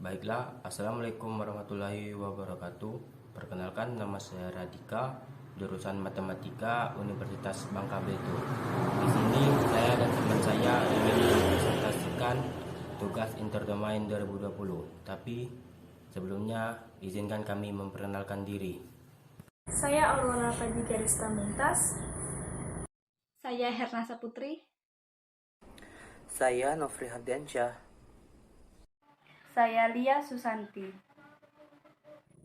Baiklah, Assalamualaikum warahmatullahi wabarakatuh. Perkenalkan, nama saya Radika, jurusan Matematika Universitas Bangka Belitung. Di sini saya dan teman saya ingin mempresentasikan tugas interdomain 2020. Tapi sebelumnya izinkan kami memperkenalkan diri. Saya Aurora Faji Garista Muntas. Saya Hernasa Putri. Saya Nofri Hardiansyah. Saya Lia Susanti.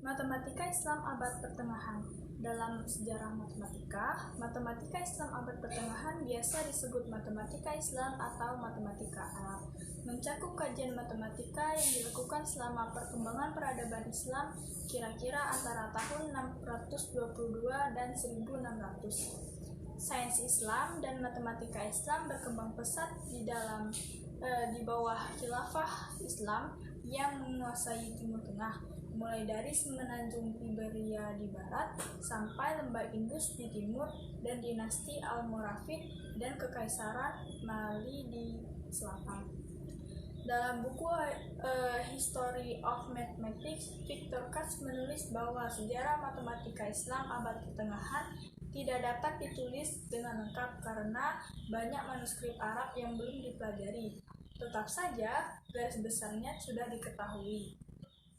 Matematika Islam Abad Pertengahan. Dalam sejarah matematika, matematika Islam abad pertengahan biasa disebut matematika Islam atau matematika Arab. Mencakup kajian matematika yang dilakukan selama perkembangan peradaban Islam kira-kira antara tahun 622 dan 1600. Sains Islam dan matematika Islam berkembang pesat di bawah khilafah Islam yang menguasai Timur Tengah, mulai dari semenanjung Iberia di barat sampai lembah Indus di timur dan dinasti Almoravid dan kekaisaran Mali di selatan. Dalam buku History of Mathematics, Victor Katz menulis bahwa sejarah matematika Islam abad pertengahan tidak dapat ditulis dengan lengkap karena banyak manuskrip Arab yang belum dipelajari. Tetap saja, garis besarnya sudah diketahui.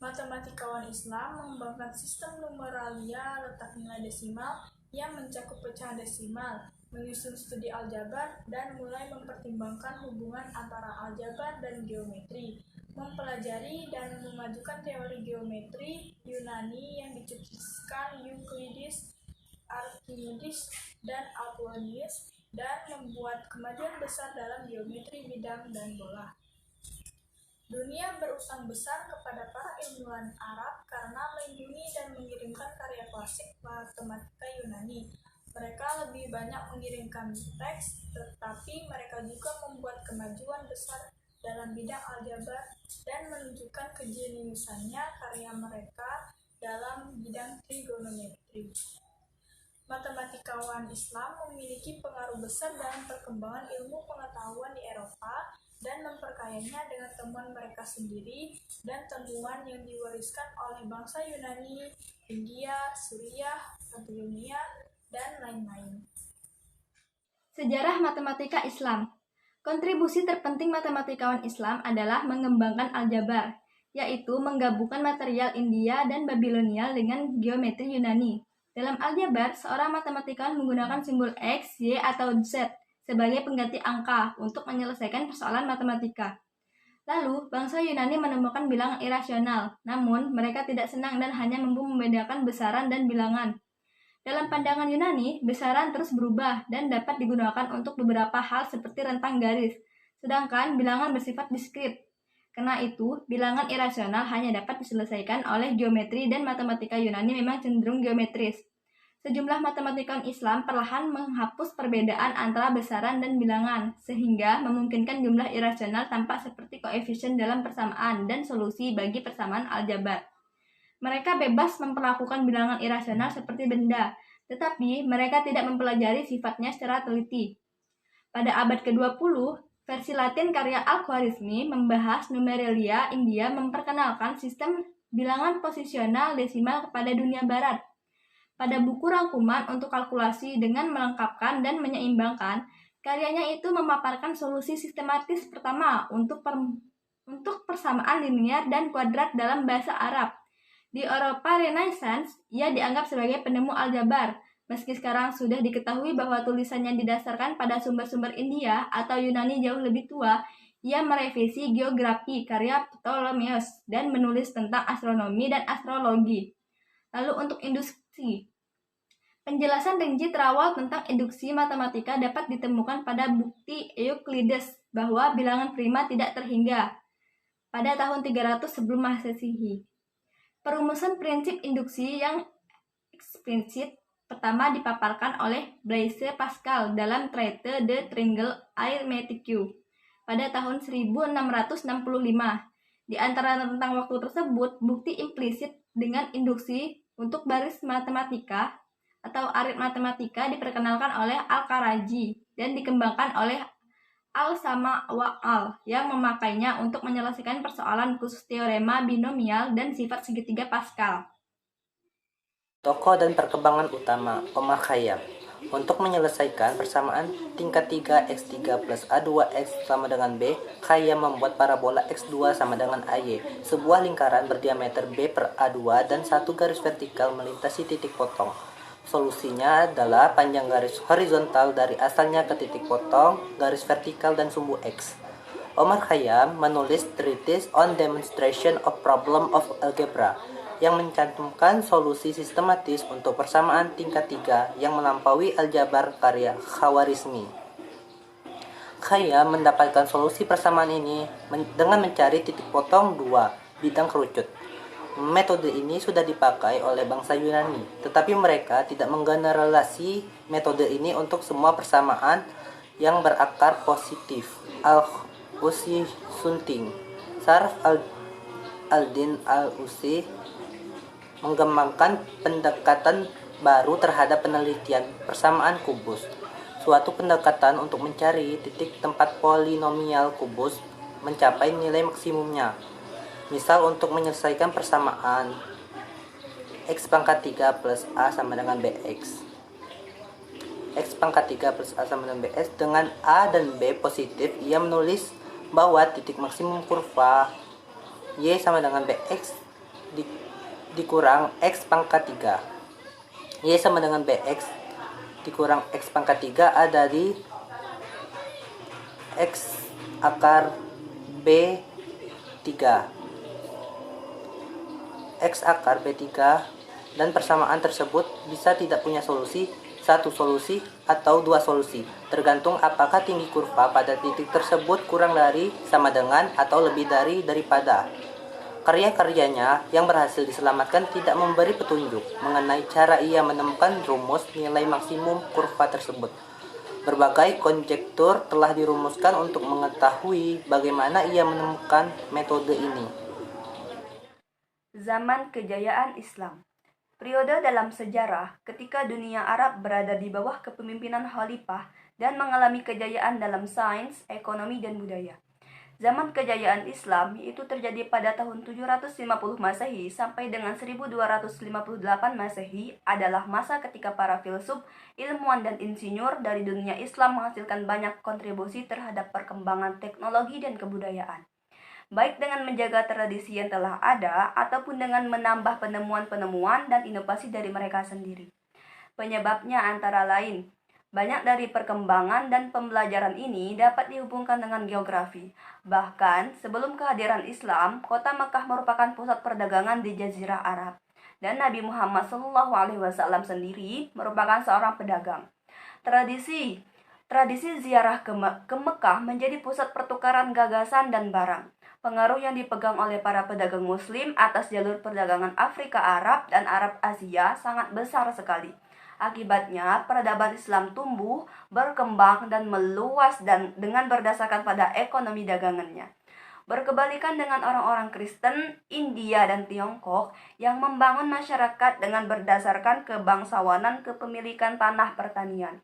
Matematikawan Islam mengembangkan sistem numeralia letak nilai desimal yang mencakup pecahan desimal, menyusun studi aljabar, dan mulai mempertimbangkan hubungan antara aljabar dan geometri, mempelajari dan memajukan teori geometri Yunani yang dicetuskan Euclides, Archimedes, dan Apollonius, dan membuat kemajuan besar dalam geometri bidang dan bola. Dunia berutang besar kepada para ilmuwan Arab karena melindungi dan mengirimkan karya klasik matematika Yunani. Mereka lebih banyak mengirimkan teks, tetapi mereka juga membuat kemajuan besar dalam bidang aljabar dan menunjukkan kejeniusannya karya mereka dalam bidang trigonometri. Matematikawan Islam memiliki pengaruh besar dalam perkembangan ilmu pengetahuan di Eropa dan memperkayanya dengan temuan mereka sendiri dan temuan yang diwariskan oleh bangsa Yunani, India, Suriah, Babilonia, dan lain-lain. Sejarah matematika Islam. Kontribusi terpenting matematikawan Islam adalah mengembangkan aljabar, yaitu menggabungkan material India dan Babilonia dengan geometri Yunani. Dalam aljabar, seorang matematikawan menggunakan simbol X, Y, atau Z sebagai pengganti angka untuk menyelesaikan persoalan matematika. Lalu, bangsa Yunani menemukan bilangan irasional, namun mereka tidak senang dan hanya mampu membedakan besaran dan bilangan. Dalam pandangan Yunani, besaran terus berubah dan dapat digunakan untuk beberapa hal seperti rentang garis, sedangkan bilangan bersifat diskrit. Karena itu, bilangan irasional hanya dapat diselesaikan oleh geometri dan matematika Yunani memang cenderung geometris. Sejumlah matematikawan Islam perlahan menghapus perbedaan antara besaran dan bilangan, sehingga memungkinkan jumlah irasional tampak seperti koefisien dalam persamaan dan solusi bagi persamaan aljabar. Mereka bebas memperlakukan bilangan irasional seperti benda, tetapi mereka tidak mempelajari sifatnya secara teliti. Pada abad ke-20, versi Latin karya Al-Khwarizmi membahas numeralia India memperkenalkan sistem bilangan posisional desimal kepada dunia barat. Pada buku rangkuman untuk kalkulasi dengan melengkapkan dan menyeimbangkan, karyanya itu memaparkan solusi sistematis pertama untuk persamaan linear dan kuadrat dalam bahasa Arab. Di Eropa Renaissance, ia dianggap sebagai penemu aljabar. Meski sekarang sudah diketahui bahwa tulisannya didasarkan pada sumber-sumber India atau Yunani jauh lebih tua, ia merevisi geografi karya Ptolemeus dan menulis tentang astronomi dan astrologi. Lalu untuk induksi. Penjelasan rinci terawal tentang induksi matematika dapat ditemukan pada bukti Euclides bahwa bilangan prima tidak terhingga pada tahun 300 sebelum Masehi. Perumusan prinsip induksi yang eksplisit pertama dipaparkan oleh Blaise Pascal dalam Traité de Triangle Arithmétique pada tahun 1665. Di antara rentang waktu tersebut, bukti implisit dengan induksi untuk baris matematika atau aritmatika diperkenalkan oleh Al-Karaji dan dikembangkan oleh al sama wa al yang memakainya untuk menyelesaikan persoalan khusus teorema binomial dan sifat segitiga Pascal. Tokoh dan perkembangan utama Omar Khayyam. Untuk menyelesaikan persamaan tingkat 3 X3 plus A2X sama dengan B, Khayyam membuat parabola X2 sama dengan AY, sebuah lingkaran berdiameter B per A2 dan satu garis vertikal melintasi titik potong. Solusinya adalah panjang garis horizontal dari asalnya ke titik potong, garis vertikal dan sumbu X. Omar Khayyam menulis Treatise on Demonstration of Problem of Algebra yang mencantumkan solusi sistematis untuk persamaan tingkat 3 yang melampaui aljabar karya Khawarizmi. Khayyam mendapatkan solusi persamaan ini dengan mencari titik potong 2 bidang kerucut. Metode ini sudah dipakai oleh bangsa Yunani, tetapi mereka tidak menggeneralisasi metode ini untuk semua persamaan yang berakar positif. Al-Usi Sunting, Sarf al-Din al-Usi mengembangkan pendekatan baru terhadap penelitian persamaan kubus, suatu pendekatan untuk mencari titik tempat polinomial kubus mencapai nilai maksimumnya. Misal untuk menyelesaikan persamaan X pangkat 3 plus A sama dengan BX. X pangkat 3 plus A sama dengan BX dengan A dan B positif, ia menulis bahwa titik maksimum kurva Y sama dengan BX dikurang X pangkat 3. Y sama dengan BX dikurang X pangkat 3 ada di X akar B3. X akar B3 dan persamaan tersebut bisa tidak punya solusi, satu solusi atau dua solusi, tergantung apakah tinggi kurva pada titik tersebut kurang dari, sama dengan, atau lebih daripada. Karya-karyanya yang berhasil diselamatkan tidak memberi petunjuk mengenai cara ia menemukan rumus nilai maksimum kurva tersebut. Berbagai konjektur telah dirumuskan untuk mengetahui bagaimana ia menemukan metode ini. Zaman kejayaan Islam. Periode dalam sejarah ketika dunia Arab berada di bawah kepemimpinan khalifah dan mengalami kejayaan dalam sains, ekonomi, dan budaya. Zaman kejayaan Islam yaitu terjadi pada tahun 750 Masehi sampai dengan 1258 Masehi adalah masa ketika para filsuf, ilmuwan, dan insinyur dari dunia Islam menghasilkan banyak kontribusi terhadap perkembangan teknologi dan kebudayaan, baik dengan menjaga tradisi yang telah ada ataupun dengan menambah penemuan-penemuan dan inovasi dari mereka sendiri. Penyebabnya antara lain, banyak dari perkembangan dan pembelajaran ini dapat dihubungkan dengan geografi. Bahkan sebelum kehadiran Islam, kota Mekah merupakan pusat perdagangan di Jazirah Arab, dan Nabi Muhammad SAW sendiri merupakan seorang pedagang. Tradisi ziarah ke Mekah menjadi pusat pertukaran gagasan dan barang. Pengaruh yang dipegang oleh para pedagang Muslim atas jalur perdagangan Afrika Arab dan Arab Asia sangat besar sekali. Akibatnya, peradaban Islam tumbuh, berkembang, dan meluas dengan berdasarkan pada ekonomi dagangannya. Berkebalikan dengan orang-orang Kristen, India, dan Tiongkok yang membangun masyarakat dengan berdasarkan kebangsawanan kepemilikan tanah pertanian.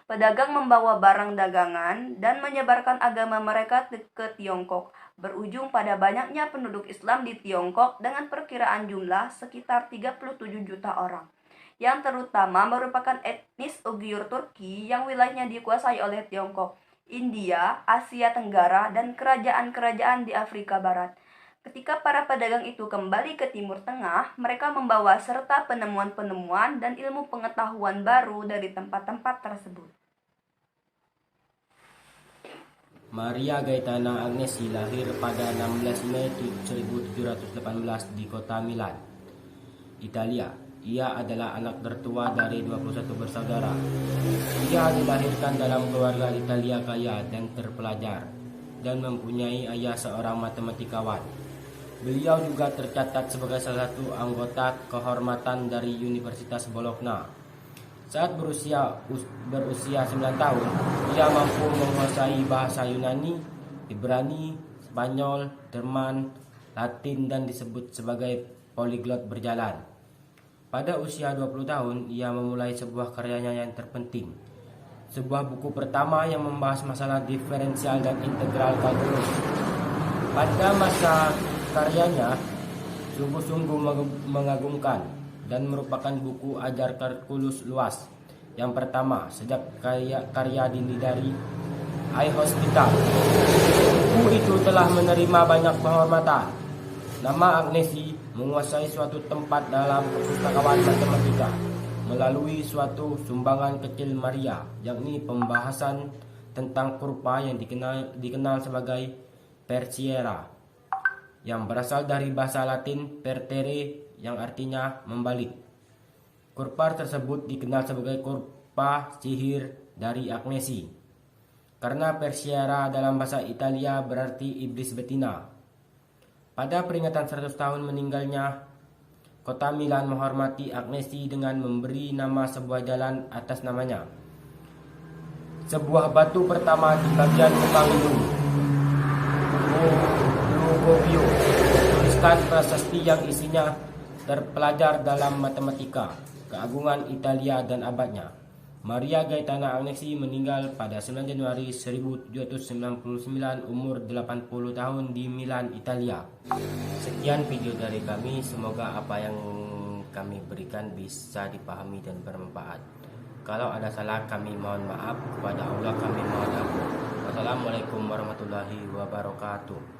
Pedagang membawa barang dagangan dan menyebarkan agama mereka ke Tiongkok, berujung pada banyaknya penduduk Islam di Tiongkok dengan perkiraan jumlah sekitar 37 juta orang, yang terutama merupakan etnis Uighur Turki yang wilayahnya dikuasai oleh Tiongkok, India, Asia Tenggara, dan kerajaan-kerajaan di Afrika Barat. Ketika para pedagang itu kembali ke Timur Tengah, mereka membawa serta penemuan-penemuan dan ilmu pengetahuan baru dari tempat-tempat tersebut. Maria Gaetana Agnesi lahir pada 16 Mei 1718 di kota Milan, Italia. Ia adalah anak tertua dari 21 bersaudara. Ia dilahirkan dalam keluarga Italia kaya dan terpelajar, dan mempunyai ayah seorang matematikawan. Beliau juga tercatat sebagai salah satu anggota kehormatan dari Universitas Bologna. Saat berusia 9 tahun, ia mampu menguasai bahasa Yunani, Ibrani, Spanyol, Jerman, Latin, dan disebut sebagai poliglot berjalan. Pada usia 20 tahun, ia memulai sebuah karyanya yang terpenting, sebuah buku pertama yang membahas masalah diferensial dan integral kalkulus. Pada masa karyanya, sungguh-sungguh mengagumkan dan merupakan buku ajar kalkulus luas yang pertama sejak karya Dini dari iHospital. Buku itu telah menerima banyak penghormatan. Nama Agnesi menguasai suatu tempat dalam perpustakaan matematika melalui suatu sumbangan kecil Maria, yakni pembahasan tentang kurva yang dikenal sebagai Persiera, yang berasal dari bahasa Latin pertere yang artinya membalik. Kurva tersebut dikenal sebagai kurva sihir dari Agnesi, karena Persiera dalam bahasa Italia berarti iblis betina. Pada peringatan 100 tahun meninggalnya, Kota Milan menghormati Agnesi dengan memberi nama sebuah jalan atas namanya. Sebuah batu pertama di bagian Pangilung, Lugobio, tuliskan prasasti yang isinya terpelajar dalam matematika, keagungan Italia dan abadnya. Maria Gaetana Agnesi meninggal pada 9 Januari 1799 umur 80 tahun di Milan, Italia. Sekian video dari kami, semoga apa yang kami berikan bisa dipahami dan bermanfaat. Kalau ada salah kami mohon maaf, kepada Allah kami mohon ampun. Wassalamualaikum warahmatullahi wabarakatuh.